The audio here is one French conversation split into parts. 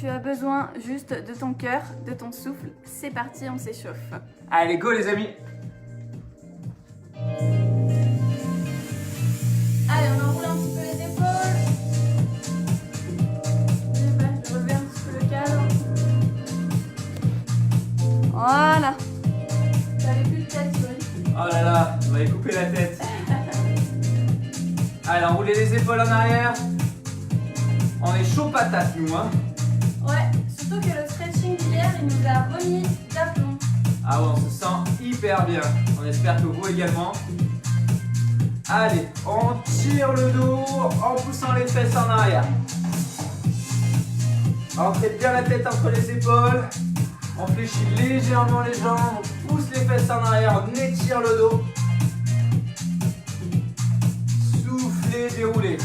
tu as besoin juste de ton cœur, de ton souffle. C'est parti, on s'échauffe. Allez, go les amis. Allez, on enroule un petit peu les épaules. Je relève un petit peu le cadre. Voilà. T'avais plus de tête, Cyril. Oh là là, on va y couper la tête. Allez, enroulez les épaules en arrière. On est chaud patate, nous, hein. Ouais, surtout que le stretching d'hier, il nous a remis d'aplomb. Ah ouais, on se sent hyper bien. On espère que vous également. Allez, on tire le dos en poussant les fesses en arrière. Entrez bien la tête entre les épaules. On fléchit légèrement les jambes. On pousse les fesses en arrière. On étire le dos. Soufflez, déroulez.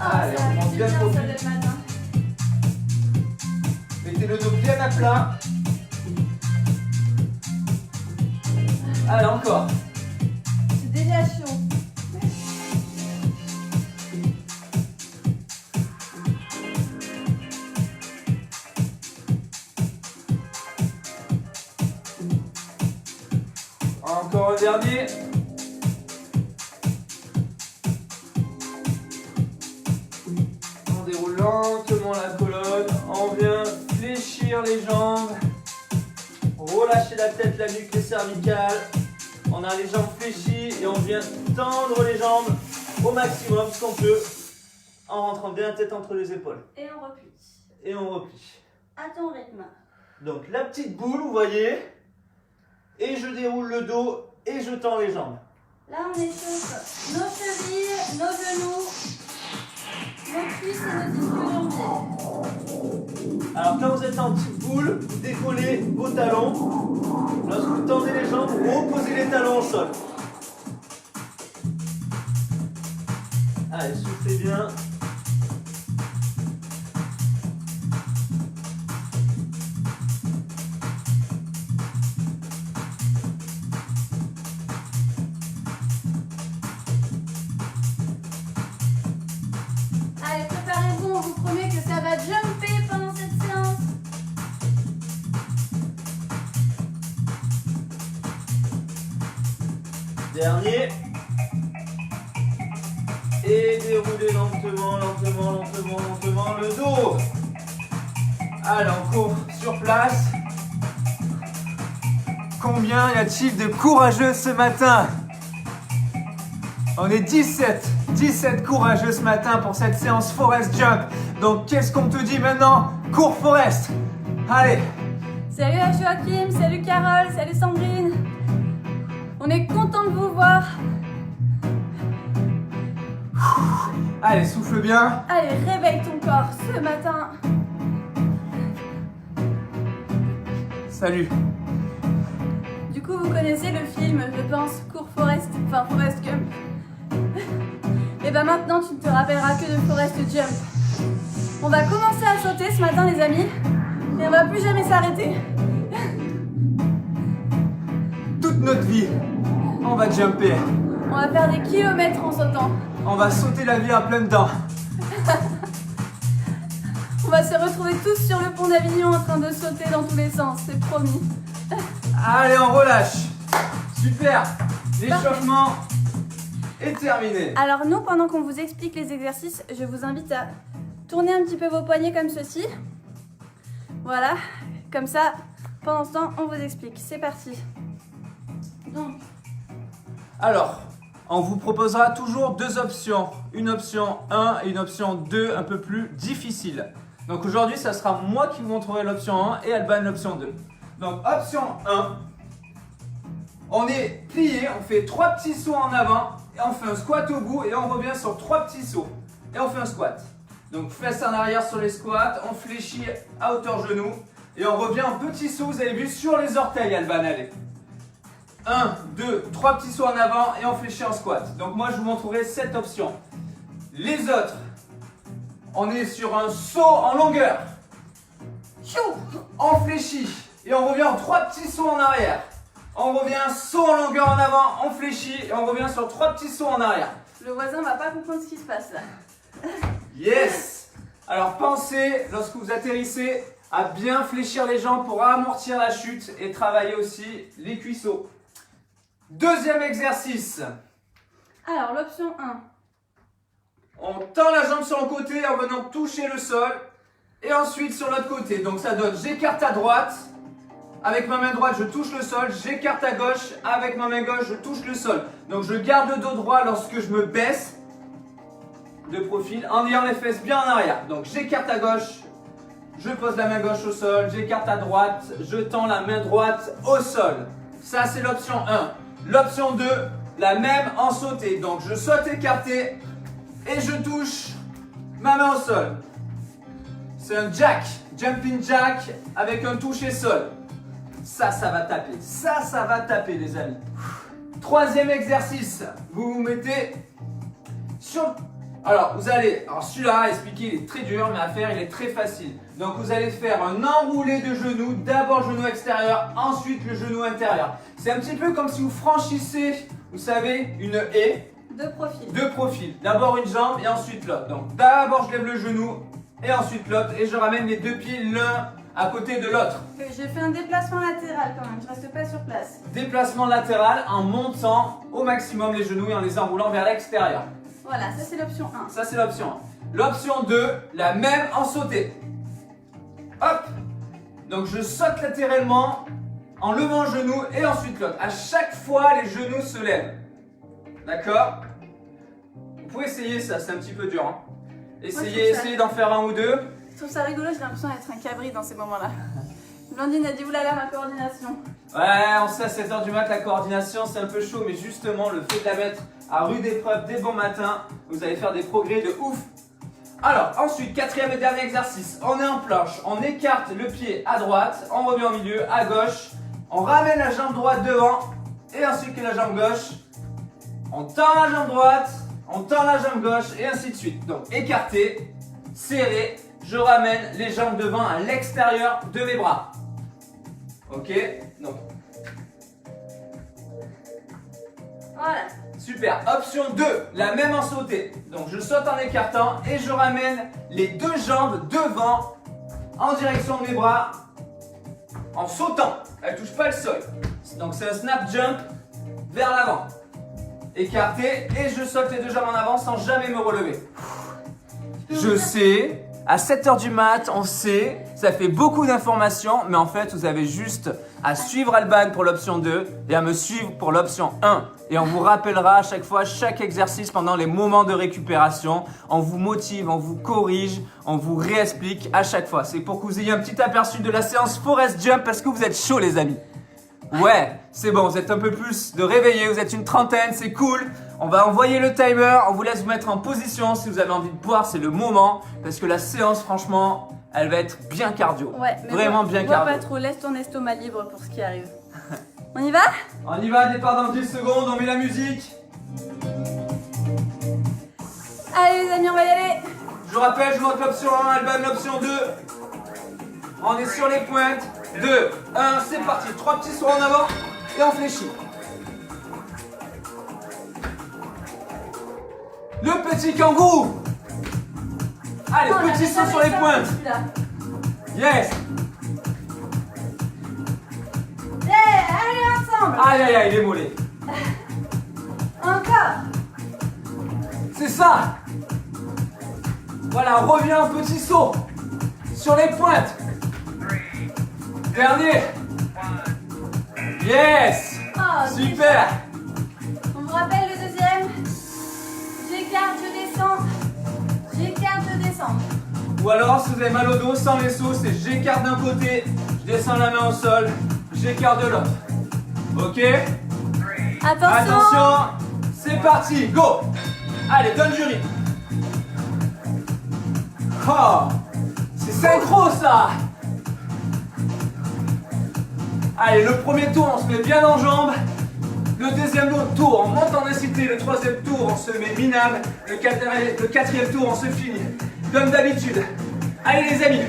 Allez, on monte bien le profil. Mettez le dos bien à plat. Allez, encore. C'est déjà chaud. Encore un dernier. On déroule lentement la colonne. On vient fléchir les jambes. Relâcher la tête, la nuque, les cervicales. On a les jambes fléchies et on vient tendre les jambes au maximum ce qu'on peut en rentrant bien la tête entre les épaules. Et on replie. Et on replie. À ton rythme. Donc la petite boule, vous voyez. Et je déroule le dos et je tends les jambes. Là, on échauffe nos chevilles, nos genoux, nos cuisses et nos disques jambiers. Alors quand vous êtes en petite boule, vous décollez vos talons. Lorsque vous tendez les jambes, vous reposez les talons au sol. Allez, soufflez bien. Allez, préparez-vous, on vous promet que ça va jumper pendant cette séance. Dernier. Et déroulez lentement, lentement, lentement, lentement le dos. Allez, on court sur place. Combien y a-t-il de courageux ce matin? On est 17 courageux ce matin pour cette séance Forest Jump. Donc qu'est-ce qu'on te dit maintenant? Cours Forest. Allez. Salut à Joachim, salut Carole, salut Sandrine. On est content de vous voir. Allez, souffle bien. Allez, réveille ton corps ce matin. Salut. Du coup, vous connaissez le film, je pense, Cours Forest, enfin Forest Jump. Et ben maintenant, tu ne te rappelleras que de Forest Jump. On va commencer à sauter ce matin, les amis, et on va plus jamais s'arrêter. Toute notre vie, on va jumper. On va faire des kilomètres en sautant. On va sauter la vie à pleines dents. On va se retrouver tous sur le pont d'Avignon en train de sauter dans tous les sens, c'est promis. Allez, on relâche. Super. L'échauffement est terminé. Alors nous, pendant qu'on vous explique les exercices, je vous invite à tourner un petit peu vos poignets comme ceci. Voilà, comme ça, pendant ce temps, on vous explique. C'est parti. Donc, Alors, on vous proposera toujours deux options. Une option 1 et une option 2 un peu plus difficile. Donc aujourd'hui, ça sera moi qui vous montrerai l'option 1 et Alban l'option 2. Donc option 1, on est plié, on fait 3 petits sauts en avant et on fait un squat au bout et on revient sur 3 petits sauts et on fait un squat. Donc fesses en arrière sur les squats, on fléchit à hauteur genou et on revient en petits sauts, vous avez vu, sur les orteils Alban, allez. 1, 2, 3 petits sauts en avant et on fléchit en squat. Donc moi je vous montrerai cette option. Les autres, on est sur un saut en longueur. On fléchit et on revient en 3 petits sauts en arrière. On revient, saut en longueur en avant, on fléchit et on revient sur 3 petits sauts en arrière. Le voisin va pas comprendre ce qui se passe là. Yes! Alors pensez, lorsque vous atterrissez, à bien fléchir les jambes pour amortir la chute et travailler aussi les cuisseaux. Deuxième exercice. Alors, l'option 1. On tend la jambe sur le côté en venant toucher le sol. Et ensuite sur l'autre côté. Donc ça donne, j'écarte à droite. Avec ma main droite, je touche le sol. J'écarte à gauche. Avec ma main gauche, je touche le sol. Donc je garde le dos droit lorsque je me baisse de profil en ayant les fesses bien en arrière. Donc j'écarte à gauche. Je pose la main gauche au sol. J'écarte à droite. Je tends la main droite au sol. Ça, c'est l'option 1. L'option 2, la même en sauté. Donc je saute écarté et je touche ma main au sol. C'est un jack, jumping jack avec un toucher sol. Ça va taper. Ça va taper les amis. Troisième exercice. Vous vous mettez sur... Alors vous allez... Alors celui-là, à expliquer, il est très dur, mais à faire, il est très facile. Donc vous allez faire un enroulé de genoux. D'abord genou extérieur, ensuite le genou intérieur. C'est un petit peu comme si vous franchissez, vous savez, une haie. De profil. D'abord une jambe et ensuite l'autre. Donc d'abord je lève le genou et ensuite l'autre. Et je ramène les deux pieds l'un à côté de l'autre. J'ai fait un déplacement latéral quand même, je reste pas sur place. Déplacement latéral en montant au maximum les genoux et en les enroulant vers l'extérieur. Voilà, ça c'est l'option 1. Ça c'est l'option 1. L'option 2, la même en sauté. Hop. Donc je saute latéralement en levant le genou et ensuite l'autre. À chaque fois les genoux se lèvent. D'accord? Vous pouvez essayer ça, c'est un petit peu dur. Hein. Essayez d'en faire un ou deux. Je trouve ça rigolo, j'ai l'impression d'être un cabri dans ces moments-là. Blandine a dit oulala ma coordination. Ouais, on sait à 7h du mat, la coordination c'est un peu chaud, mais justement le fait de la mettre à rude épreuve dès bon matin, vous allez faire des progrès de ouf. Alors ensuite, quatrième et dernier exercice, on est en planche, on écarte le pied à droite, on revient au milieu, à gauche, on ramène la jambe droite devant et ensuite que la jambe gauche. On tend la jambe droite, on tend la jambe gauche et ainsi de suite. Donc écarté, serré, je ramène les jambes devant à l'extérieur de mes bras. Ok? Donc. Voilà. Super. Option 2, la même en sauté. Donc je saute en écartant et je ramène les deux jambes devant en direction de mes bras en sautant. Elle ne touche pas le sol. Donc c'est un snap jump vers l'avant. Écarté et je saute les deux jambes en avant sans jamais me relever. Je sais, à 7h du mat, on sait, ça fait beaucoup d'informations, mais en fait, vous avez juste à suivre Alban pour l'option 2 et à me suivre pour l'option 1. Et on vous rappellera à chaque fois, chaque exercice pendant les moments de récupération. On vous motive, on vous corrige, on vous réexplique à chaque fois. C'est pour que vous ayez un petit aperçu de la séance Forest Jump parce que vous êtes chauds les amis. Ouais, c'est bon, vous êtes un peu plus de réveillés, vous êtes une trentaine, c'est cool. On va envoyer le timer, on vous laisse vous mettre en position si vous avez envie de boire, c'est le moment. Parce que la séance, franchement, elle va être bien cardio. Ouais, mais vraiment bien cardio. Pas trop, laisse ton estomac libre pour ce qui arrive. On y va? On y va, départ dans 10 secondes, on met la musique. Allez les amis, on va y aller. Je vous rappelle, je montre l'option 1, Alban l'option 2. On est sur les pointes. 2, 1, c'est parti. 3 petits sauts en avant et on fléchit. Le petit kangourou. Allez, petit saut sur les pointes. Yes. Allez ensemble. Aïe aïe aïe, les mollets. Encore. C'est ça. Voilà, on revient un petit saut sur les pointes. Dernier. Yes. Oh, super. On vous rappelle le deuxième. J'écarte, je descends. J'écarte, je descends. Ou alors, si vous avez mal au dos, sans les sauts, c'est j'écarte d'un côté, je descends la main au sol, j'écarte de l'autre. Ok? Attention. C'est parti, go. Allez, donne du rythme. Oh, c'est synchro ça. Allez, le premier tour, on se met bien en jambes. Le deuxième tour, on monte en densité. Le troisième tour, on se met minable. Le quatrième tour, on se finit. Comme d'habitude. Allez les amis,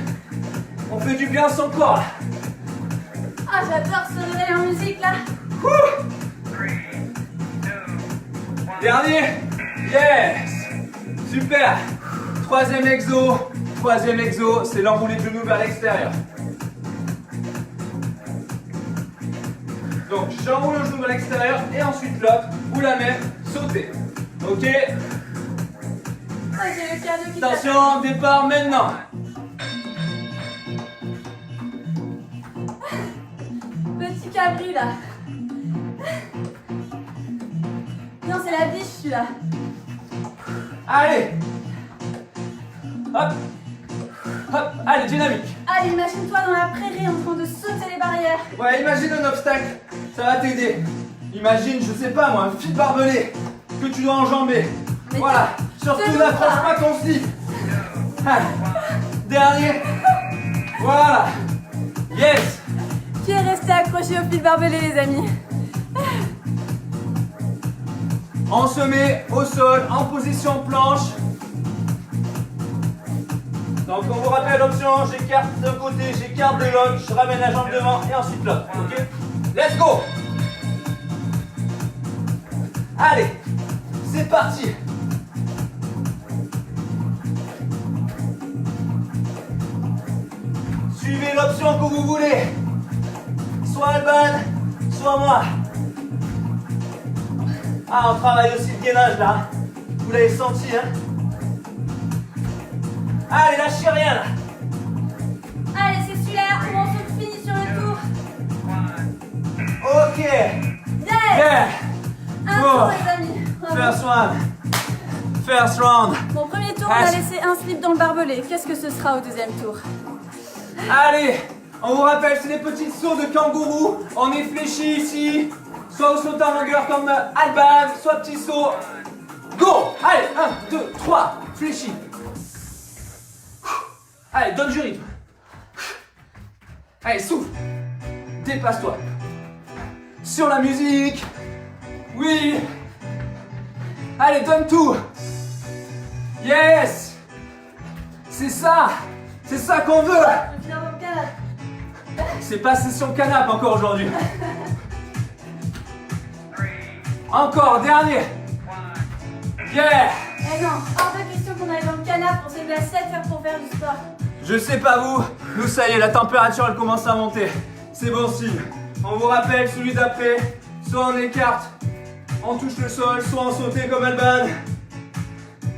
on fait du bien à son corps là. Ah, j'adore ce réveil en musique là. Dernier. Yes. Super. Troisième exo, c'est l'enroulé de genou vers l'extérieur. Donc j'enroule le genou vers l'extérieur et ensuite l'autre, ou la même, sauter. Ok. Ah, j'ai le cardio qui tape. Attention, départ maintenant. Petit cabri là. Non, c'est la biche celui-là. Allez. Hop. Hop. Allez, dynamique. Allez, imagine-toi dans la prairie en train de sauter les barrières. Ouais, imagine un obstacle. Ça va t'aider. Imagine, je sais pas moi, un fil barbelé que tu dois enjamber. Mais Voilà. Surtout te n'approche pas. pas ton slip. Allez. Dernier. Voilà. Yes. Tu es resté accroché au fil barbelé, les amis. On se met au sol en position planche. Donc on vous rappelle l'option, j'écarte d'un côté, j'écarte de l'autre, je ramène la jambe devant et ensuite l'autre. Ok? Let's go! Allez, c'est parti! Suivez l'option que vous voulez. Soit Alban, soit moi. Ah, on travaille aussi le gainage là. Vous l'avez senti, hein? Allez, lâchez rien là. Allez, c'est celui-là où on se finit sur le tour. Ok. Yes. Yeah. Un Go. tour, les amis. Bravo. First one. First round. Bon, premier tour, on a laissé un slip dans le barbelé. Qu'est-ce que ce sera au deuxième tour? Allez, on vous rappelle, c'est des petits sauts de kangourou. On est fléchi ici. Soit vous sautez en longueur comme Alban, soit petit saut. Go. Allez, 1, 2, 3. Fléchi. Allez, donne du rythme. Allez, souffle. Dépasse-toi. Sur la musique. Oui. Allez, donne tout. Yes. C'est ça. C'est ça qu'on veut. Je viens dans le canapé. C'est pas session canapé encore aujourd'hui. Encore, dernier. Yeah. Eh non, hors de question qu'on aille dans le canapé. On s'est levé à 7 heures pour faire du sport. Je sais pas vous, nous ça y est, la température elle commence à monter. C'est bon signe. On vous rappelle celui d'après, soit on écarte, on touche le sol, soit on sautait comme Alban.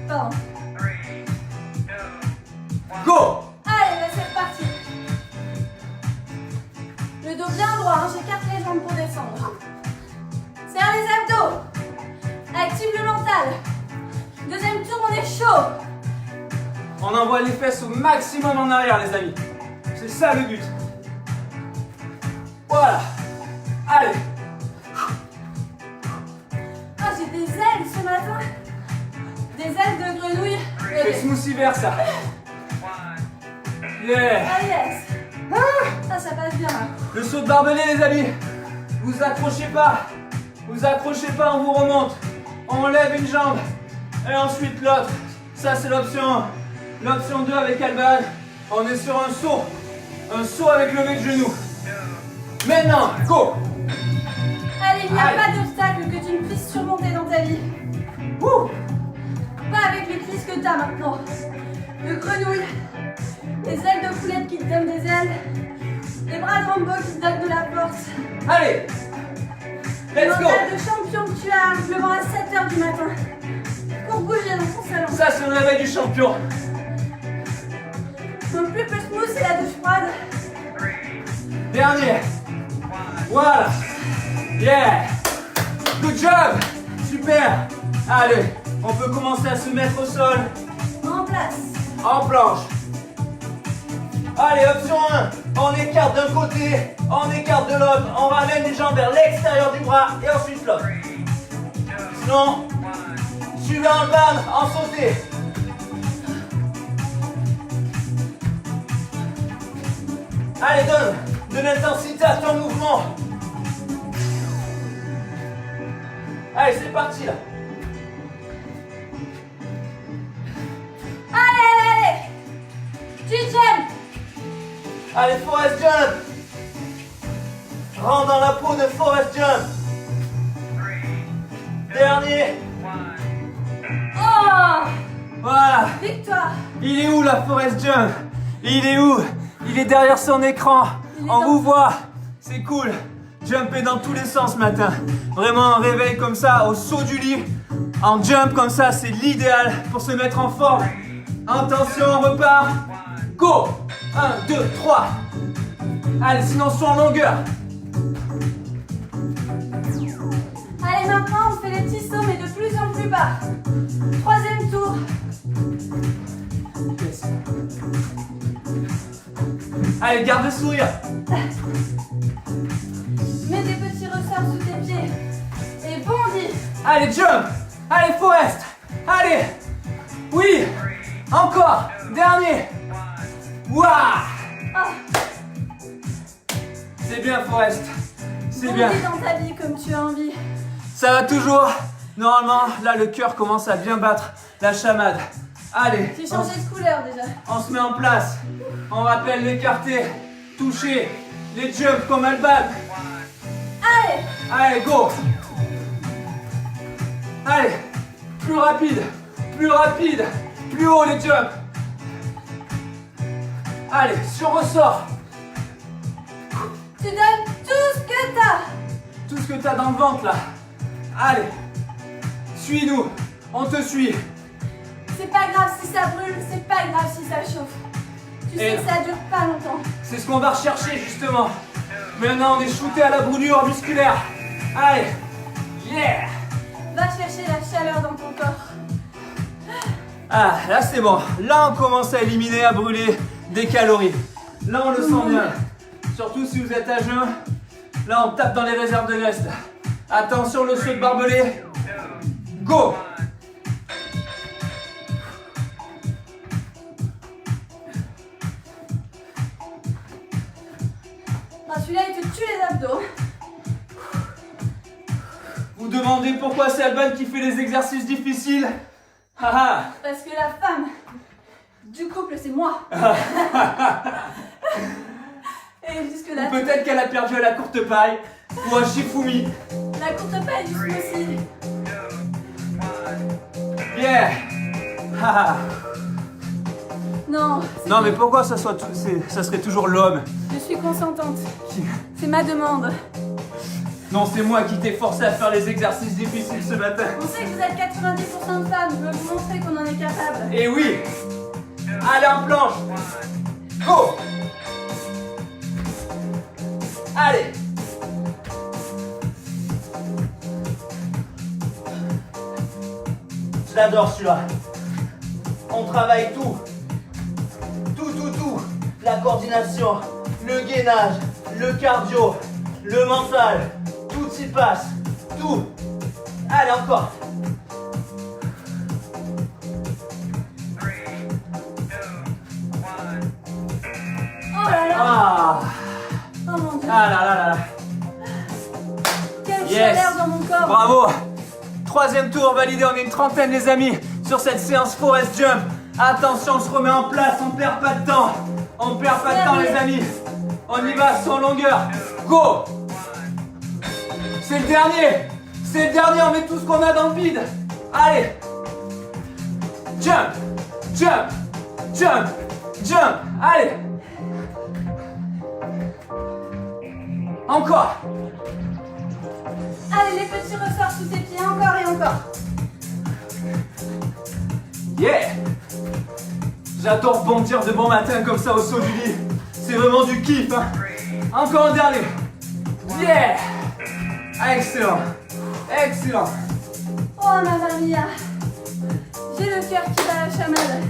Pardon. Go. Allez, bah c'est reparti. Le dos bien droit, hein, j'écarte les jambes pour descendre. Serre les abdos. Active le mental. Deuxième tour, on est chaud. On envoie les fesses au maximum en arrière les amis. C'est ça le but. Voilà. Allez. Ah, j'ai des ailes ce matin. Des ailes de grenouille. Fais smoothie vers ça. Yeah. Ah yes. Ah, ça passe bien là. Le saut de barbelé les amis. Vous accrochez pas. Vous accrochez pas, on vous remonte. On lève une jambe. Et ensuite l'autre. Ça c'est l'option 2 avec Alban. On est sur un saut. Un saut avec levé de genou. Maintenant, go. Allez, il n'y a Allez. pas d'obstacle que tu ne puisses surmonter dans ta vie. Wouh. Pas avec les cuisses que t'as maintenant. Le grenouille. Les ailes de poulette qui te donnent des ailes. Les bras de Rambo qui te donnent de la force. Allez. Le Let's go. mental de champion que tu as, le levant à 7 h du matin. Pour bouger dans ton salon. Ça c'est le réveil du champion. Mon plus peu smooth, c'est la douche froide. Dernier. Voilà. Yeah. Good job. Super. Allez, on peut commencer à se mettre au sol. En place. En planche. Allez, option 1. On écarte d'un côté, on écarte de l'autre. On ramène les jambes vers l'extérieur du bras et ensuite l'autre. Sinon, suivez en bas, en sauté. Allez, donne de l'intensité à ton mouvement. Allez, c'est parti là. Allez. Tu jump. Allez, Forest Jump. Rentre dans la peau de Forest Jump. Dernier. Oh, Voilà. victoire. Il est où la Forest Jump? Il est où? Il est derrière son écran. Il est On dans- vous voit. C'est cool. Jumper dans tous les sens ce matin. Vraiment un réveil comme ça, au saut du lit. En jump comme ça, c'est l'idéal pour se mettre en forme. Attention, on repart. Go! 1, 2, 3. Allez, sinon soit en longueur. Allez, maintenant, on fait les petits sauts, mais de plus en plus bas. Troisième tour. Yes. Allez, garde le sourire. Mets des petits ressorts sous tes pieds. Et bondis. Allez, jump. Allez, Forest. Allez. Oui. Encore. Dernier. Waouh. Ah, C'est bien, Forest. C'est bien. bondis dans ta vie comme tu as envie. Ça va toujours. Normalement, là, le cœur commence à bien battre la chamade. Allez. J'ai changé de couleur déjà. On se met en place. On rappelle l'écarté, toucher, les jumps comme Alban. Allez, Allez, go. Allez, plus rapide, plus haut les jumps. Allez, sur ressort. tu donnes tout ce que t'as. Tout ce que t'as dans le ventre là. Allez, suis-nous, on te suit. C'est pas grave si ça brûle, c'est pas grave si ça chauffe. Tu sais Et- que ça dure pas longtemps. C'est ce qu'on va rechercher justement. Maintenant, on est shooté à la brûlure musculaire. Allez, yeah. Va chercher la chaleur dans ton corps. Ah, là c'est bon. Là, on commence à éliminer, à brûler des calories. Là, on le sent bien. Surtout si vous êtes à jeun. Là, on tape dans les réserves de graisse. Attention, le saut de barbelé. Go! Ah, celui-là, il te tue les abdos. Vous demandez pourquoi c'est Alban qui fait les exercices difficiles? Haha! Parce que la femme du couple, c'est moi. Et jusque-là, Peut-être qu'elle a perdu à la courte paille ou à Shifumi. la courte paille du smoothie. Yeah! Haha! Non, Non, mais pourquoi ça serait toujours l'homme? je suis consentante. C'est ma demande. Non, c'est moi qui t'ai forcé à faire les exercices difficiles ce matin. On sait que vous êtes 90% de femmes. Je veux vous montrer qu'on en est capable. Et oui! Allez en planche! Go! Allez! Je l'adore celui-là. On travaille tout. Tout. La coordination, le gainage, le cardio, le mental. Tout s'y passe. Tout. Allez encore. Oh là là. Ah! Oh mon dieu. Ah là là là là. Quelle Yes. chaleur dans mon corps. Bravo! Troisième tour validé, on est une trentaine les amis sur cette séance Forest Jump. Attention, on se remet en place, on perd pas de temps. On perd pas de temps les amis. On y va sans longueur. Go! C'est le dernier! C'est le dernier, on met tout ce qu'on a dans le vide. Allez! Jump! Jump! Jump! Jump! Allez! Encore! Allez, les petits ressorts sous tes pieds, encore et encore. Yeah! J'adore bondir de bon matin comme ça au saut du lit. C'est vraiment du kiff, hein. Encore un dernier. Yeah! Excellent. Excellent. Oh, mamma mia. J'ai le cœur qui bat la chamade.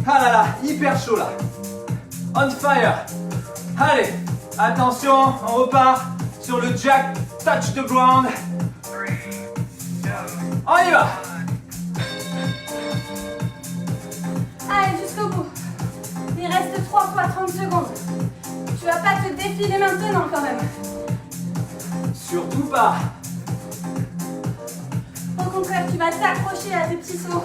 Ah là là, hyper chaud là. On fire. Allez, attention, on repart sur le jack touch the ground. On y va. Allez, jusqu'au bout. Il reste 3 fois 30 secondes. Tu vas pas te défiler maintenant quand même. Surtout pas. Au contraire, tu vas t'accrocher à tes petits sauts.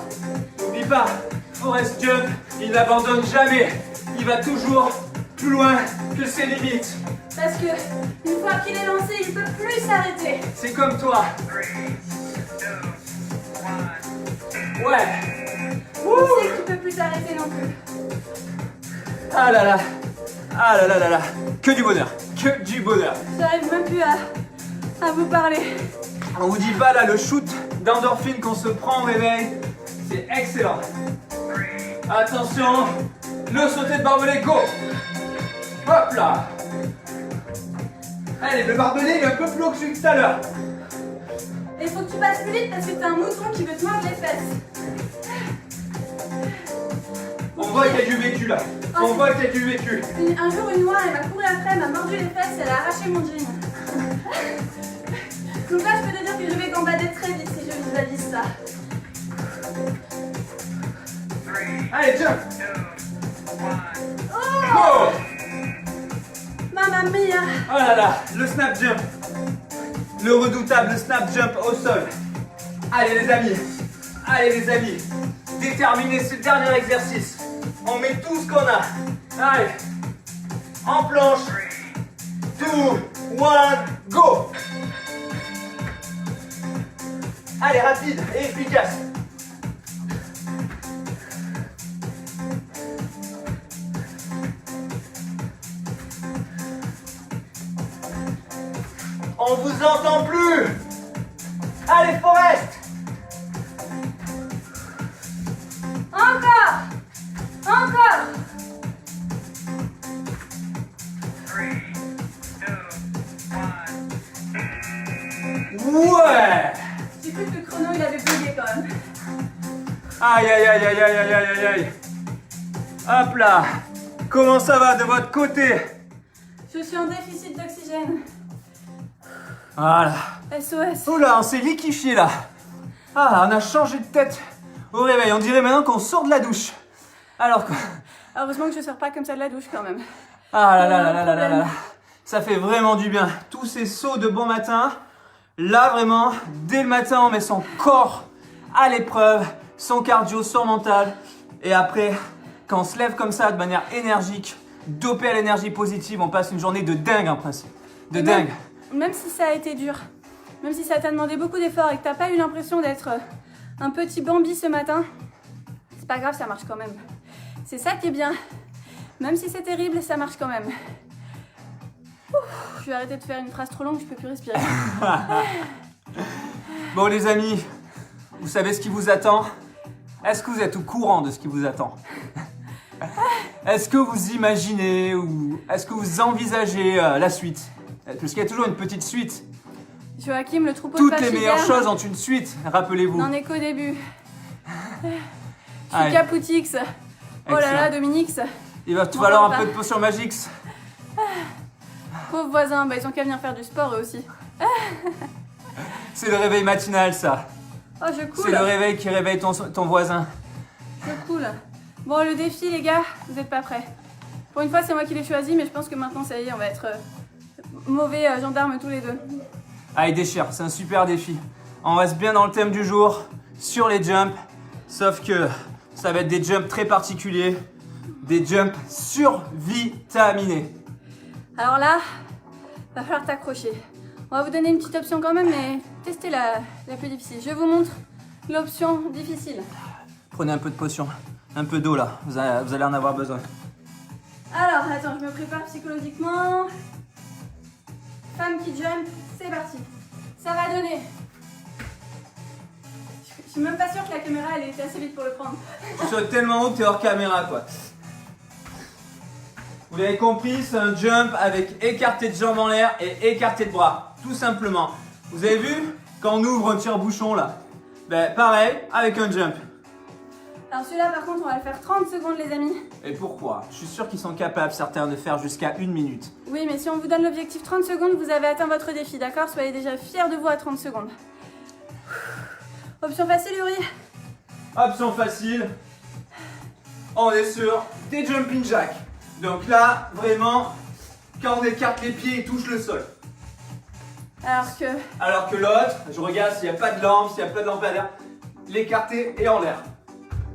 N'oublie pas, Forest Jump, il n'abandonne jamais. Il va toujours plus loin que ses limites. Parce que une fois qu'il est lancé, il peut plus s'arrêter. C'est comme toi. Ouais. Tu sais que tu peux plus t'arrêter non plus. Ah là là. Ah là là là là. Que du bonheur. Que du bonheur. J'arrive même plus à vous parler. On vous dit pas là le shoot d'endorphine qu'on se prend au réveil. C'est excellent. Attention. Le sauté de barbelé, go. Hop là. Allez, le barbelé il est un peu plus haut que celui de tout à l'heure. Et il faut que tu passes plus vite parce que t'as un mouton qui veut te mordre les fesses. On voit qu'il y a du vécu là. On voit qu'il y a du vécu. Un jour, une noire, elle m'a couru après, elle m'a mordu les fesses, elle a arraché mon jean. Donc là, je peux te dire que je vais gambader très vite si je visualise ça. Allez, jump. Oh, Go. mamma mia. Oh là là, le snap jump. Le redoutable snap jump au sol. Allez les amis. Allez les amis. Déterminez ce dernier exercice. On met tout ce qu'on a. Allez. En planche. 2, 1, go. Allez, rapide et efficace. On vous entend plus. Allez, Forest. Encore. Encore. 3, 2, 1. Ouais. J'ai cru que le chrono, il avait bugué quand même. Aïe, aïe, aïe, aïe, aïe, aïe, aïe, aïe. Hop là. Comment ça va de votre côté? Je suis en déficit d'oxygène. Voilà. SOS. Oula, on s'est liquéfié là. Ah, on a changé de tête au réveil. On dirait maintenant qu'on sort de la douche. Alors quoi? Heureusement que je sors pas comme ça de la douche quand même. Ah là là là là là là là. Ça fait vraiment du bien. Tous ces sauts de bon matin. Là vraiment, dès le matin, on met son corps à l'épreuve, son cardio, son mental. Et après, quand on se lève comme ça de manière énergique, dopé à l'énergie positive, on passe une journée de dingue en principe. De dingue. Même si ça a été dur, même si ça t'a demandé beaucoup d'efforts et que t'as pas eu l'impression d'être un petit Bambi ce matin, c'est pas grave, ça marche quand même. C'est ça qui est bien. Même si c'est terrible, ça marche quand même. Ouf, je vais arrêter de faire une phrase trop longue, je peux plus respirer. Bon les amis, vous savez ce qui vous attend? Est-ce que vous êtes au courant de ce qui vous attend? Est-ce que vous imaginez ou est-ce que vous envisagez la suite? Parce qu'il y a toujours une petite suite. Joachim, le troupeau Toutes de les vaches meilleures hiverne, choses ont une suite, rappelez-vous. n'en est qu'au début. Allez. Capoutix. Oh là là, Excellent. Dominix. Il va te Bon, falloir papa. un peu de potion magique. Pauvres voisins, bah, ils ont qu'à venir faire du sport eux aussi. C'est le réveil matinal ça. Oh, je C'est coule. le réveil qui réveille ton voisin. Je coule. Bon, le défi, les gars, vous êtes pas prêts. Pour une fois, c'est moi qui l'ai choisi, mais je pense que maintenant, ça y est, on va être mauvais gendarmes tous les deux. Allez, déchire, c'est un super défi. On reste bien dans le thème du jour, sur les jumps. Sauf que ça va être des jumps très particuliers. Des jumps survitaminés. Alors là, va falloir t'accrocher. On va vous donner une petite option quand même, mais testez la plus difficile. Je vous montre l'option difficile. Prenez un peu de potion, un peu d'eau là, vous allez en avoir besoin. Alors, attends, je me prépare psychologiquement. Femme qui jump, c'est parti. Ça va donner. Je suis même pas sûre que la caméra, elle était assez vite pour le prendre. Tu sautes tellement haut que t'es hors caméra quoi. Vous l'avez compris, c'est un jump avec écarté de jambes en l'air et écarté de bras. Tout simplement. Vous avez vu? Quand on ouvre un tire-bouchon là. Ben pareil, avec un jump. Alors celui-là, par contre, on va le faire 30 secondes, les amis. Et pourquoi? Je suis sûr qu'ils sont capables, certains, de faire jusqu'à 1 minute. Oui, mais si on vous donne l'objectif 30 secondes, vous avez atteint votre défi, d'accord? Soyez déjà fiers de vous à 30 secondes. Option facile, Yuri? Option facile. On est sur des jumping jacks. Donc là, vraiment, quand on écarte les pieds, il touche le sol. Alors que l'autre, je regarde s'il n'y a pas de lampe, s'il n'y a pas de lampadaire, l'écarter et en l'air.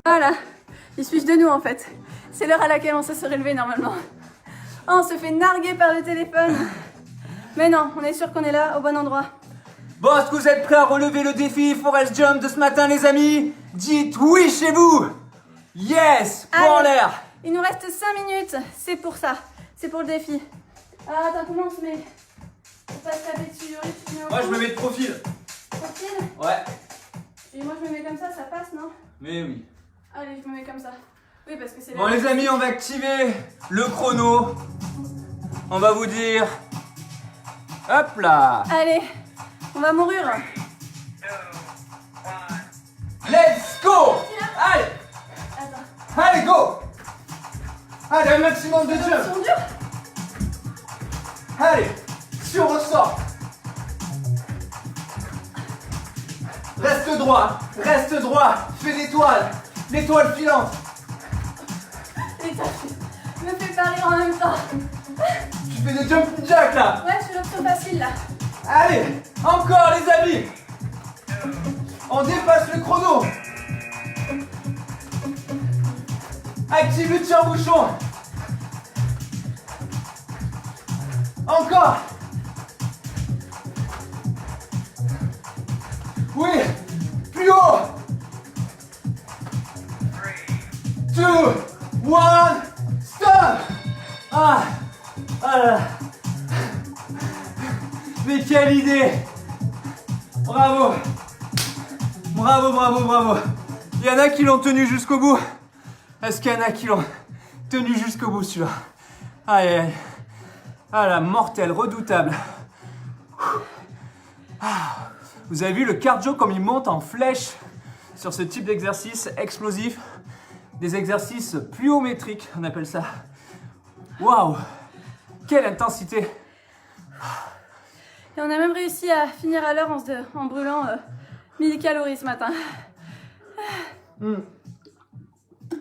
Voilà, il suffit de nous en fait. C'est l'heure à laquelle on se serait levé normalement. Oh, on se fait narguer par le téléphone. Mais non, on est sûr qu'on est là, au bon endroit. Bon, est-ce que vous êtes prêts à relever le défi Forest Jump de ce matin, les amis? Dites oui chez vous. Yes. Pour en Allez. l'air. Il nous reste 5 minutes, c'est pour ça, c'est pour le défi. Ah, attends, comment on se met? Faut pas se taper dessus, Yuri, tu te mets au Moi, je fond. me mets de profil. Profil. Ouais. Et moi, je me mets comme ça passe, non? Mais oui. Allez, je me mets comme ça. Oui, parce que c'est Bon, les amis, on va activer le chrono. On va vous dire... Hop là. Allez, on va mourir. Let's go. Allez. Attends. Allez, go. Allez, un maximum de Ils jump. sont durs. Allez, si on ressort. Reste droit, fais l'étoile, l'étoile filante. Et toi, tu me fais pas rire en même temps. Tu fais des jumping jacks là. Ouais, je fais l'option facile là. Allez, encore les amis. On dépasse le chrono. Active le tire-bouchon. Encore. Oui, plus haut. 2, 1, stop. Ah là. Mais quelle idée. Bravo. Bravo, bravo, bravo. Il y en a qui l'ont tenu jusqu'au bout. Est-ce qu'il y en a qui l'ont tenu jusqu'au bout celui-là? Aïe, aïe, aïe. Ah là, mortel, redoutable. Ah. Vous avez vu le cardio comme il monte en flèche sur ce type d'exercice explosif. Des exercices pliométriques, on appelle ça. Waouh! Quelle intensité! Et on a même réussi à finir à l'heure en brûlant 1000 calories ce matin.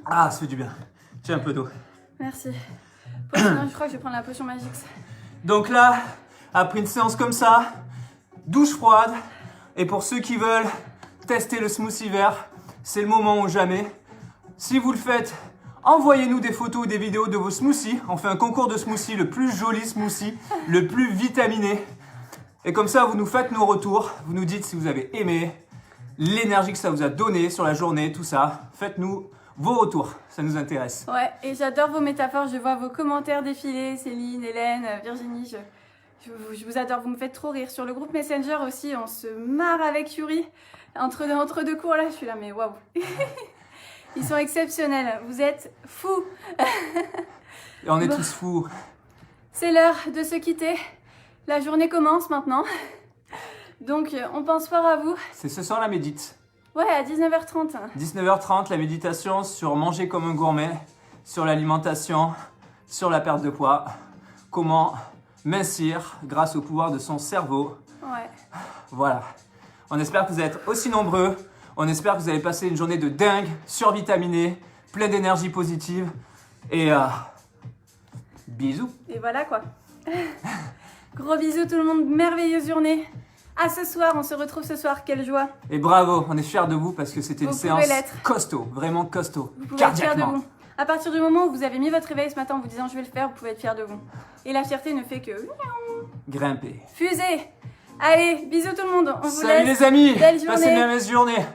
Ah, ça fait du bien. Tiens un peu d'eau. Merci. Sinon, je crois que je vais prendre la potion magique. Donc là, après une séance comme ça, douche froide. Et pour ceux qui veulent tester le smoothie vert, c'est le moment ou jamais. Si vous le faites, envoyez-nous des photos ou des vidéos de vos smoothies. On fait un concours de smoothies, le plus joli smoothie, le plus vitaminé. Et comme ça, vous nous faites nos retours. Vous nous dites si vous avez aimé, l'énergie que ça vous a donné sur la journée, tout ça. Faites-nous vos retours, ça nous intéresse. Ouais, et j'adore vos métaphores, je vois vos commentaires défiler, Céline, Hélène, Virginie, je vous adore, vous me faites trop rire. Sur le groupe Messenger aussi, on se marre avec Yuri. Entre deux cours là, je suis là, mais waouh. Ils sont exceptionnels, vous êtes fous. Et on est tous fous. C'est l'heure de se quitter. La journée commence maintenant. Donc on pense fort à vous. C'est ce soir la médite. Ouais, à 19h30. 19h30, la méditation sur manger comme un gourmet, sur l'alimentation, sur la perte de poids, comment mincir grâce au pouvoir de son cerveau. Ouais. Voilà. On espère que vous êtes aussi nombreux. On espère que vous allez passer une journée de dingue, survitaminée, pleine d'énergie positive. Et bisous. Et voilà quoi. Gros bisous tout le monde, merveilleuse journée. À ce soir, on se retrouve ce soir, quelle joie. Et bravo, on est fiers de vous parce que c'était une Vous séance pouvez l'être. costaud, vraiment costaud, Vous pouvez être fiers de cardiaquement. vous. À partir du moment où vous avez mis votre réveil ce matin en vous disant je vais le faire, vous pouvez être fiers de vous. Et la fierté ne fait que Grimper. fuser. Allez, bisous tout le monde, on vous Salut laisse. les amis, Belle passez journée. une merveilleuse journée.